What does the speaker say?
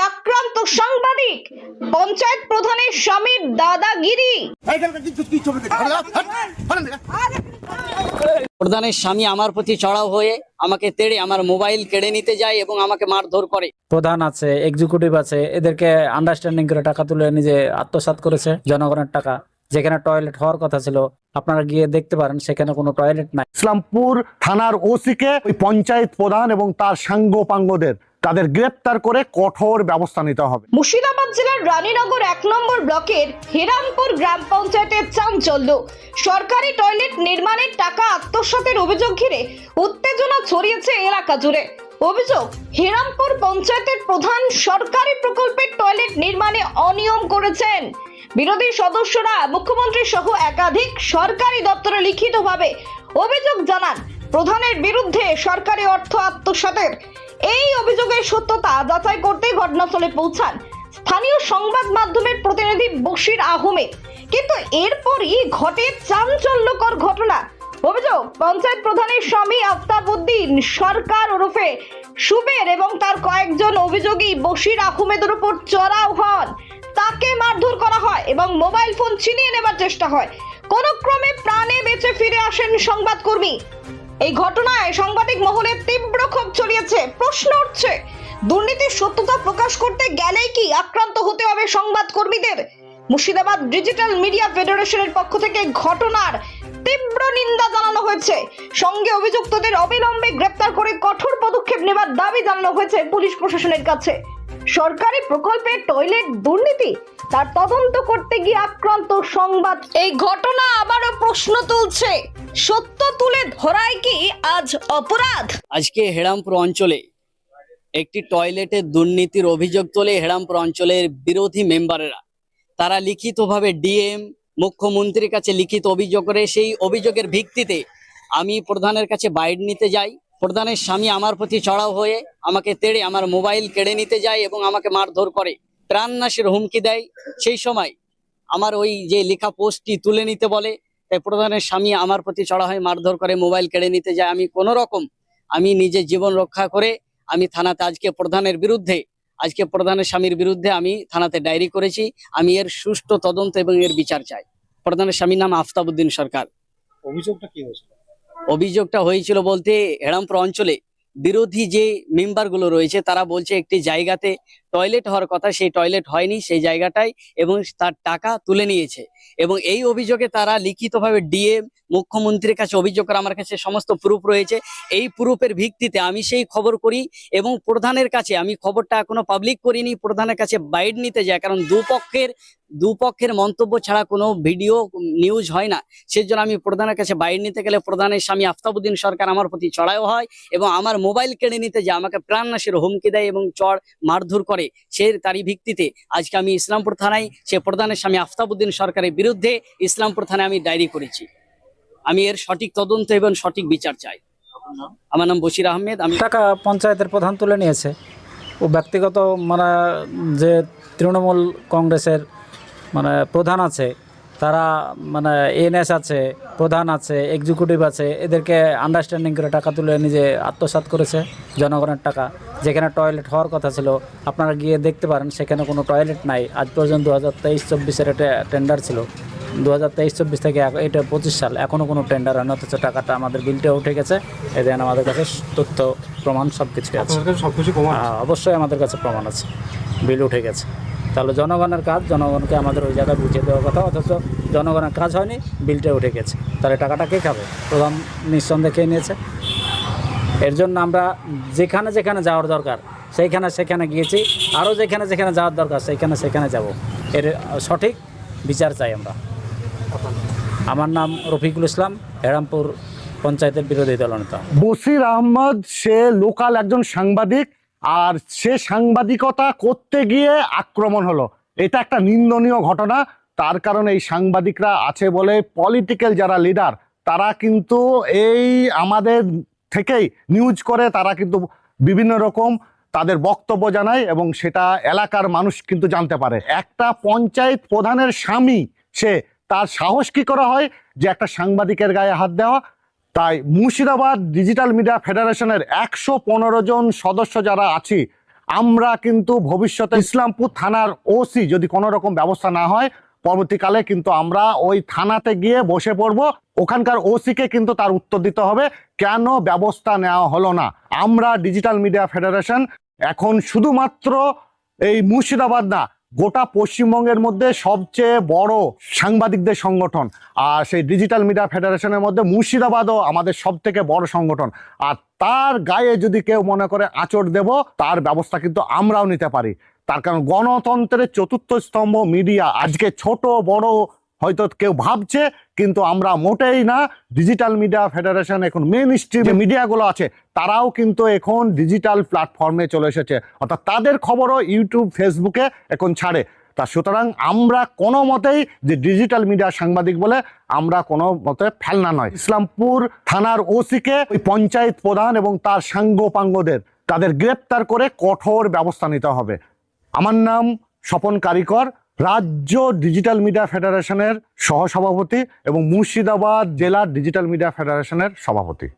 আক্রান্ত সাংবাদিক, পঞ্চায়েত প্রধানের স্বামীর দাদাগিরি। প্রধানের স্বামী আমার প্রতি চড়াও হয়ে আমাকে তেড়ে আমার মোবাইল কেড়ে নিতে যায় এবং আমাকে মারধর করে। প্রধান আছে, এক্সিকিউটিভ আছে, এদেরকে আন্ডারস্ট্যান্ডিং করে টাকা তুলে নিজে আত্মসাৎ করেছে জনগণের টাকা। যেখানে টয়লেট হওয়ার কথা ছিল, আপনারা গিয়ে দেখতে পারেন সেখানে কোনো টয়লেট নাই। ইসলামপুর থানার ওসিকে ওই পঞ্চায়েত প্রধান এবং তার সাঙ্গপাঙ্গদের তাদের গ্রেপ্তার করে কঠোর ব্যবস্থা নিতে হবে। মুর্শিদাবাদ জেলার রানীনগর 1 নম্বর ব্লকের হিরামপুর গ্রাম পঞ্চায়েতের চাঞ্চল্য। সরকারি টয়লেট নির্মাণের টাকা আত্মসাতের অভিযোগ ঘিরে উত্তেজনা ছড়িয়েছে এলাকা জুড়ে। অভিযোগ, হিরামপুর পঞ্চায়েতের প্রধান সরকারি প্রকল্পের টয়লেট নির্মাণে অনিয়ম করেছেন। বিরোধী সদস্যরা মুখ্যমন্ত্রী সহ একাধিক সরকারি দপ্তরে লিখিতভাবে অভিযোগ জানান প্রধানের বিরুদ্ধে সরকারি অর্থ আত্মসাতের। এই অভিযোগের সত্যতা যাচাই করতে ঘটনাস্থলে পৌঁছান স্থানীয় সংবাদ মাধ্যমের প্রতিনিধি বশির আহমেদ। কিন্তু এরপরই ঘটে চাঞ্চল্যকর ঘটনা। অভিযোগ, পঞ্চায়েত প্রধানের স্বামী আফতাবউদ্দিন সরকার ওরফে সুবের এবং তার কয়েকজন অভিযোগী বশির আহমেদের উপর চড়াও হন। তাকে মারধর করা হয় এবং মোবাইল ফোন ছিনিয়ে নেবার চেষ্টা হয়। কোন ক্রমে প্রাণে বেঁচে ফিরে আসেন সংবাদকর্মী। এই ঘটনায় সাংবাদিক মহলে তীব্র ক্ষোভ ছড়িয়েছে। প্রশ্ন উঠছে, দুর্নীতির সত্যতা প্রকাশ করতে গেলেই কি আক্রান্ত হতে হবে সংবাদকর্মীদের? মুর্শিদাবাদ ডিজিটাল মিডিয়া ফেডারেশনের পক্ষ থেকে ঘটনার তীব্র নিন্দা জানানো হয়েছে। সঙ্গে অভিযুক্তদের অবিলম্বে গ্রেপ্তার করে কঠোর পদক্ষেপ নেবার দাবি জানানো হয়েছে পুলিশ প্রশাসনের কাছে। সরকারি প্রকল্পের টয়লেট দুর্নীতি, তার তদন্ত করতে গিয়ে আক্রান্ত সংবাদ। এই ঘটনা আবারও প্রশ্ন তুলছে, সত্য তুলে ধরাই কি আজ অপরাধ? আজকে হেরামপুর অঞ্চলে একটি টয়লেটের দুর্নীতির অভিযোগ তোলে হেরামপুর অঞ্চলের বিরোধী মেম্বারেরা। তারা লিখিতভাবে ডিএম মুখ্যমন্ত্রীর কাছে লিখিত অভিযোগ করে সেই অভিযোগের ভিত্তিতে আমি প্রধানের কাছে বাইট নিতে যাই। প্রধানের স্বামী আমার প্রতি চড়াও হয়ে আমাকে তেড়ে আমার মোবাইল কেড়ে নিতে যায় এবং আমাকে মারধর করে, প্রাণনাশের হুমকি দেয়। সেই সময় আমার ওই যে লেখা পোস্টটি তুলে নিতে বলে, তাই প্রধানের স্বামী আমার প্রতি চড়া হয়ে মারধর করে, মোবাইল কেড়ে নিতে যায়। আমি কোনো রকম নিজের জীবন রক্ষা করে আমি থানাতে আজকে প্রধানের স্বামীর বিরুদ্ধে আমি থানাতে ডায়েরি করেছি। আমি এর সুষ্ঠু তদন্ত এবং এর বিচার চাই। প্রধানের স্বামীর নাম আফতাবউদ্দিন সরকার। অভিযোগটা কি হয়েছিল? অভিযোগটা হয়েছিল বলতে, হেরামপুর অঞ্চলে বিরোধী যে মেম্বারগুলো রয়েছে তারা বলছে একটি জায়গাতে টয়লেট হওয়ার কথা, সেই টয়লেট হয়নি সেই জায়গাটায় এবং তার টাকা তুলে নিয়েছে। এবং এই অভিযোগে তারা লিখিতভাবে ডিএম মুখ্যমন্ত্রীর কাছে অভিযোগ করে। আমার কাছে সমস্ত প্রুফ রয়েছে। এই প্রুফের ভিত্তিতে আমি সেই খবর করি এবং প্রধানের কাছে, আমি খবরটা এখনো পাবলিক করিনি, প্রধানের কাছে বাইট নিতে যায়। কারণ দুপক্ষের মন্তব্য ছাড়া কোনো ভিডিও নিউজ হয় না। সেজন্য আমি প্রধানের কাছে বাইট নিতে গেলে প্রধানের স্বামী আফতাবউদ্দিন সরকার আমার প্রতি চড়াও হয় এবং আমার মোবাইল কেড়ে নিতে যায়, আমাকে প্রাণনাশের হুমকি দেয় এবং মারধর করে। তারই ভিত্তিতে আজকে আমি ইসলামপুর থানায় সে প্রধানের স্বামী আফতাবউদ্দিন সরকারের বিরুদ্ধে ইসলামপুর থানায় আমি ডায়েরি করেছি। আমি এর সঠিক তদন্ত এবং সঠিক বিচার চাই। আমার নাম বশির আহমেদ। আমি টাকা পঞ্চায়েতের প্রধান তুলে নিয়েছে। ও ব্যক্তিগত যে তৃণমূল কংগ্রেসের প্রধান আছে, তারা এনএস আছে, প্রধান আছে, এক্সিকিউটিভ আছে, এদেরকে আন্ডারস্ট্যান্ডিং করে টাকা তুলে নিজে আত্মসাৎ করেছে জনগণের টাকা। যেখানে টয়লেট হওয়ার কথা ছিল, আপনারা গিয়ে দেখতে পারেন সেখানে কোনো টয়লেট নাই। আজ পর্যন্ত 2023-24 এটা টেন্ডার ছিল, 2023-24 থেকে এটা 25 সাল, এখনও কোনো টেন্ডার হয়নি, অথচ টাকাটা আমাদের বিলটা উঠে গেছে। এদের আমাদের কাছে তথ্য প্রমাণ সব কিছুই আছে। অবশ্যই আমাদের কাছে প্রমাণ আছে, বিল উঠে গেছে। তাহলে জনগণের কাজ, জনগণকে আমাদের ওই জায়গায় বুঝিয়ে দেওয়ার কথা, অথচ জনগণের কাজ হয়নি, বিলটা উঠে গেছে। তাহলে টাকাটা কে খাবে? প্রধান নিঃসন্দেহে খেয়ে নিয়েছে। এর জন্য আমরা যেখানে যেখানে যাওয়ার দরকার সেখানে গিয়েছি, আরও যেখানে যাওয়ার দরকার সেখানে যাব। এর সঠিক বিচার চাই আমরা। আমার নাম রফিকুল ইসলাম, হেরামপুর পঞ্চায়েতের বিরোধী দলনেতা। বশির আহমদ সে লোকাল একজন সাংবাদিক, আর সে সাংবাদিকতা করতে গিয়ে আক্রমণ হলো। এটা একটা নিন্দনীয় ঘটনা। তার কারণে এই সাংবাদিকরা আছে বলে পলিটিক্যাল যারা লিডার তারা কিন্তু এই আমাদের থেকেই নিউজ করে, তারা কিন্তু বিভিন্ন রকম তাদের বক্তব্য জানায় এবং সেটা এলাকার মানুষ কিন্তু জানতে পারে। একটা পঞ্চায়েত প্রধানের স্বামী, তার সাহস কি করা হয় যে একটা সাংবাদিকের গায়ে হাত দেওয়া? তাই মুর্শিদাবাদ ডিজিটাল মিডিয়া ফেডারেশনের 115 জন সদস্য যারা আছি, আমরা কিন্তু ভবিষ্যতে ইসলামপুর থানার ওসি যদি কোনো রকম ব্যবস্থা না হয়, পরবর্তীকালে কিন্তু আমরা ওই থানাতে গিয়ে বসে পড়বো। ওখানকার ওসিকে কিন্তু তার উত্তর দিতে হবে কেন ব্যবস্থা নেওয়া হলো না। আমরা ডিজিটাল মিডিয়া ফেডারেশন এখন শুধুমাত্র এই মুর্শিদাবাদ না, গোটা পশ্চিমবঙ্গের মধ্যে সবচেয়ে বড় সাংবাদিকদের সংগঠন। আর সেই ডিজিটাল মিডিয়া ফেডারেশনের মধ্যে মুর্শিদাবাদও আমাদের সব থেকে বড় সংগঠন। আর তার গায়ে যদি কেউ মনে করে আঁচড় দেব, তার ব্যবস্থা কিন্তু আমরাও নিতে পারি। তার কারণ গণতন্ত্রের চতুর্থ স্তম্ভ মিডিয়া আজকে ছোট বড় হয়তো কেউ ভাবছে, কিন্তু আমরা মোটেই না। ডিজিটাল মিডিয়া ফেডারেশন এখন মেইন স্ট্রিম মিডিয়াগুলো আছে, তারাও কিন্তু এখন ডিজিটাল প্ল্যাটফর্মে চলে এসেছে, অর্থাৎ তাদের খবরও ইউটিউব ফেসবুকে এখন ছাড়ে। তা সুতরাং আমরা কোনো মতেই যে ডিজিটাল মিডিয়া সাংবাদিক বলে আমরা কোনো মতে ফেলনা নয়। ইসলামপুর থানার ওসিকে ওই পঞ্চায়েত প্রধান এবং তার সাঙ্গপাঙ্গদের তাদের গ্রেপ্তার করে কঠোর ব্যবস্থা নিতে হবে। আমার নাম স্বপন কারিকর, রাজ্য ডিজিটাল মিডিয়া ফেডারেশনের সহসভাপতি এবং মুর্শিদাবাদ জেলার ডিজিটাল মিডিয়া ফেডারেশনের সভাপতি।